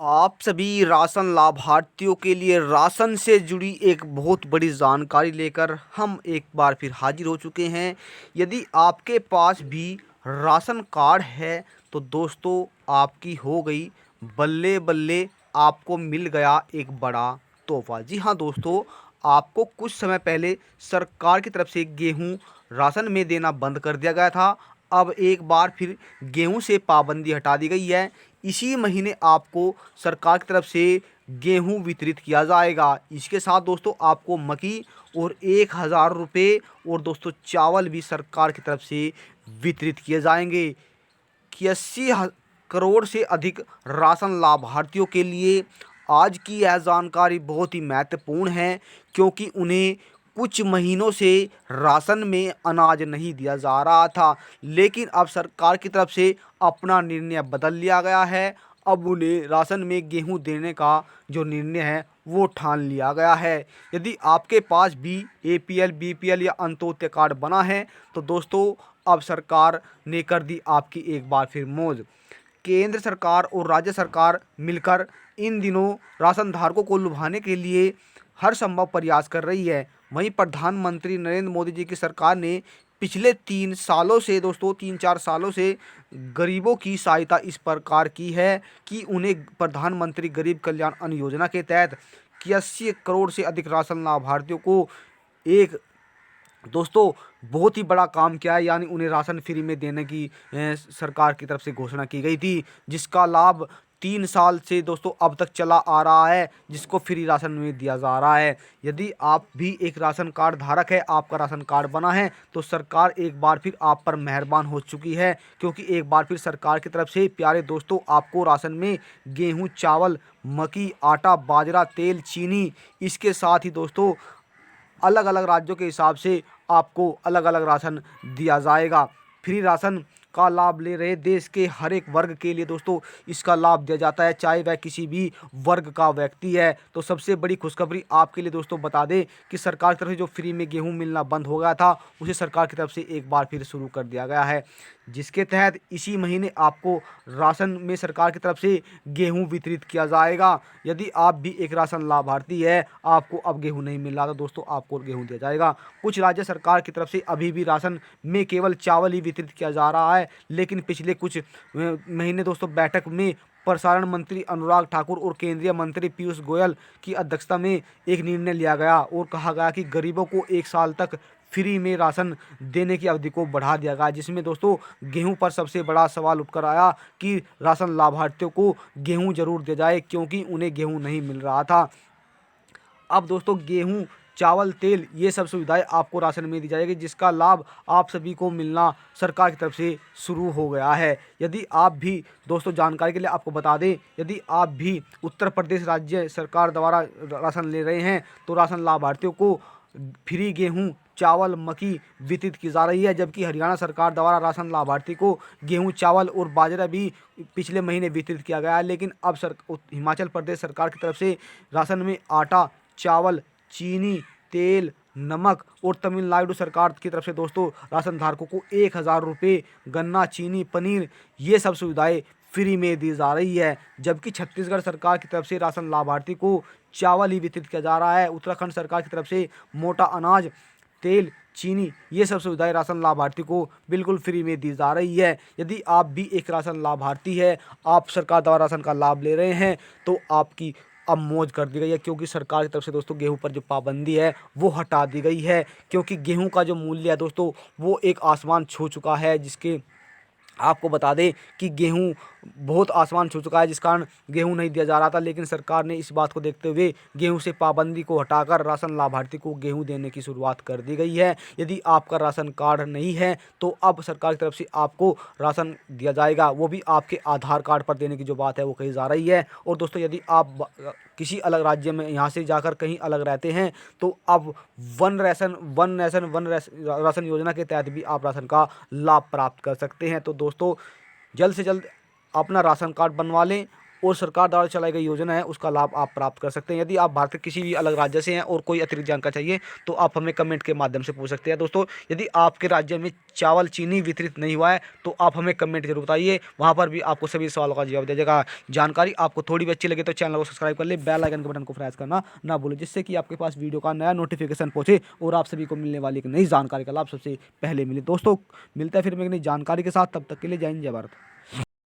आप सभी राशन लाभार्थियों के लिए राशन से जुड़ी एक बहुत बड़ी जानकारी लेकर हम एक बार फिर हाजिर हो चुके हैं। यदि आपके पास भी राशन कार्ड है तो दोस्तों आपकी हो गई बल्ले बल्ले, आपको मिल गया एक बड़ा तोहफा। जी हाँ दोस्तों, आपको कुछ समय पहले सरकार की तरफ से गेहूं राशन में देना बंद कर दिया गया था। अब एक बार फिर गेहूं से पाबंदी हटा दी गई है। इसी महीने आपको सरकार की तरफ से गेहूं वितरित किया जाएगा। इसके साथ दोस्तों आपको मक्की और 1,000 रुपये और दोस्तों चावल भी सरकार की तरफ से वितरित किए जाएंगे। कि 80 करोड़ से अधिक राशन लाभार्थियों के लिए आज की यह जानकारी बहुत ही महत्वपूर्ण है, क्योंकि उन्हें कुछ महीनों से राशन में अनाज नहीं दिया जा रहा था। लेकिन अब सरकार की तरफ से अपना निर्णय बदल लिया गया है। अब उन्हें राशन में गेहूं देने का जो निर्णय है वो ठान लिया गया है। यदि आपके पास भी एपीएल, बीपीएल या अंत्योदय कार्ड बना है तो दोस्तों अब सरकार ने कर दी आपकी एक बार फिर मौज। केंद्र सरकार और राज्य सरकार मिलकर इन दिनों राशन धारकों को लुभाने के लिए हर संभव प्रयास कर रही है। वहीं प्रधानमंत्री नरेंद्र मोदी जी की सरकार ने पिछले 3 सालों से दोस्तों 3-4 सालों से गरीबों की सहायता इस प्रकार की है कि उन्हें प्रधानमंत्री गरीब कल्याण अन्न योजना के तहत 80 करोड़ से अधिक राशन लाभार्थियों को एक दोस्तों बहुत ही बड़ा काम किया है। यानी उन्हें राशन फ्री में देने की सरकार की तरफ से घोषणा की गई थी, जिसका लाभ 3 साल से दोस्तों अब तक चला आ रहा है, जिसको फ्री राशन में दिया जा रहा है। यदि आप भी एक राशन कार्ड धारक है, आपका राशन कार्ड बना है, तो सरकार एक बार फिर आप पर मेहरबान हो चुकी है, क्योंकि एक बार फिर सरकार की तरफ से प्यारे दोस्तों आपको राशन में गेहूँ, चावल, मक्की, आटा, बाजरा, तेल, चीनी, इसके साथ ही दोस्तों अलग अलग राज्यों के हिसाब से आपको अलग अलग राशन दिया जाएगा। फ्री राशन का लाभ ले रहे देश के हर एक वर्ग के लिए दोस्तों इसका लाभ दिया जाता है, चाहे वह किसी भी वर्ग का व्यक्ति है। तो सबसे बड़ी खुशखबरी आपके लिए दोस्तों बता दें कि सरकार की तरफ से जो फ्री में गेहूं मिलना बंद हो गया था, उसे सरकार की तरफ से एक बार फिर शुरू कर दिया गया है, जिसके तहत इसी महीने आपको राशन में सरकार की तरफ से गेहूं वितरित किया जाएगा। यदि आप भी एक राशन लाभार्थी है, आपको अब गेहूं नहीं मिल रहा, तो दोस्तों आपको गेहूं दिया जाएगा। कुछ राज्य सरकार की तरफ से अभी भी राशन में केवल चावल ही वितरित किया जा रहा है, लेकिन पिछले कुछ महीने दोस्तों बैठक में प्रसारण मंत्री अनुराग ठाकुर और केंद्रीय मंत्री पीयूष गोयल की अध्यक्षता में एक निर्णय लिया गया और कहा गया कि गरीबों को 1 साल तक फ्री में राशन देने की अवधि को बढ़ा दिया गया, जिसमें दोस्तों गेहूं पर सबसे बड़ा सवाल उठकर आया कि राशन लाभार्थियों को गेहूं जरूर दिया जाए, क्योंकि उन्हें गेहूं नहीं मिल रहा था। अब दोस्तों गेहूं, चावल, तेल, ये सब सुविधाएं आपको राशन में दी जाएगी, जिसका लाभ आप सभी को मिलना सरकार की तरफ से शुरू हो गया है। यदि आप भी दोस्तों जानकारी के लिए आपको बता दें, यदि आप भी उत्तर प्रदेश राज्य सरकार द्वारा राशन ले रहे हैं तो राशन लाभार्थियों को फ्री गेहूं, चावल, मक्की वितरित की जा रही है, जबकि हरियाणा सरकार द्वारा राशन लाभार्थी को गेहूं, चावल और बाजरा भी पिछले महीने वितरित किया गया है। लेकिन अब हिमाचल प्रदेश सरकार की तरफ से राशन में आटा, चावल, चीनी, तेल, नमक और तमिलनाडु सरकार की तरफ से दोस्तों राशन धारकों को 1,000 रुपये, गन्ना, चीनी, पनीर, ये सब सुविधाएं फ्री में दी जा रही है। जबकि छत्तीसगढ़ सरकार की तरफ से राशन लाभार्थी को चावल ही वितरित किया जा रहा है। उत्तराखंड सरकार की तरफ से मोटा अनाज, तेल, चीनी, ये सब सुविधाएं राशन लाभार्थी को बिल्कुल फ्री में दी जा रही है। यदि आप भी एक राशन लाभार्थी है, आप सरकार द्वारा राशन का लाभ ले रहे हैं, तो आपकी अब मौज कर दी गई है, क्योंकि सरकार की तरफ से दोस्तों गेहूं पर जो पाबंदी है वो हटा दी गई है। क्योंकि गेहूं का जो मूल्य है दोस्तों वो एक आसमान छू चुका है, जिसके आपको बता दें कि गेहूं बहुत आसमान छू चुका है, जिस कारण गेहूं नहीं दिया जा रहा था। लेकिन सरकार ने इस बात को देखते हुए गेहूं से पाबंदी को हटाकर राशन लाभार्थी को गेहूं देने की शुरुआत कर दी गई है। यदि आपका राशन कार्ड नहीं है तो अब सरकार की तरफ से आपको राशन दिया जाएगा, वो भी आपके आधार कार्ड पर देने की जो बात है वो कही जा रही है। और दोस्तों यदि आप किसी अलग राज्य में यहाँ से जाकर कहीं अलग रहते हैं तो अब वन राशन योजना के तहत भी आप राशन का लाभ प्राप्त कर सकते हैं। तो दोस्तों जल्द से जल्द अपना राशन कार्ड बनवा लें और सरकार द्वारा चलाई गई योजना है उसका लाभ आप प्राप्त कर सकते हैं। यदि आप भारत के किसी भी अलग राज्य से हैं और कोई अतिरिक्त जानकारी चाहिए तो आप हमें कमेंट के माध्यम से पूछ सकते हैं। दोस्तों, यदि आपके राज्य में चावल चीनी वितरित नहीं हुआ है तो आप हमें कमेंट जरूर बताइए, वहाँ पर भी आपको सभी सवालों का जवाब दिया जाएगा। जानकारी आपको थोड़ी भी अच्छी लगे तो चैनल को सब्सक्राइब कर ले, बेल आइकन के बटन को प्रेस करना ना भूलें, जिससे कि आपके पास वीडियो का नया नोटिफिकेशन पहुंचे और आप सभी को मिलने वाली एक नई जानकारी का लाभ सबसे पहले मिले। दोस्तों, मिलता है फिर मैं एक नई जानकारी के साथ, तब तक के लिए जय हिंद जय भारत।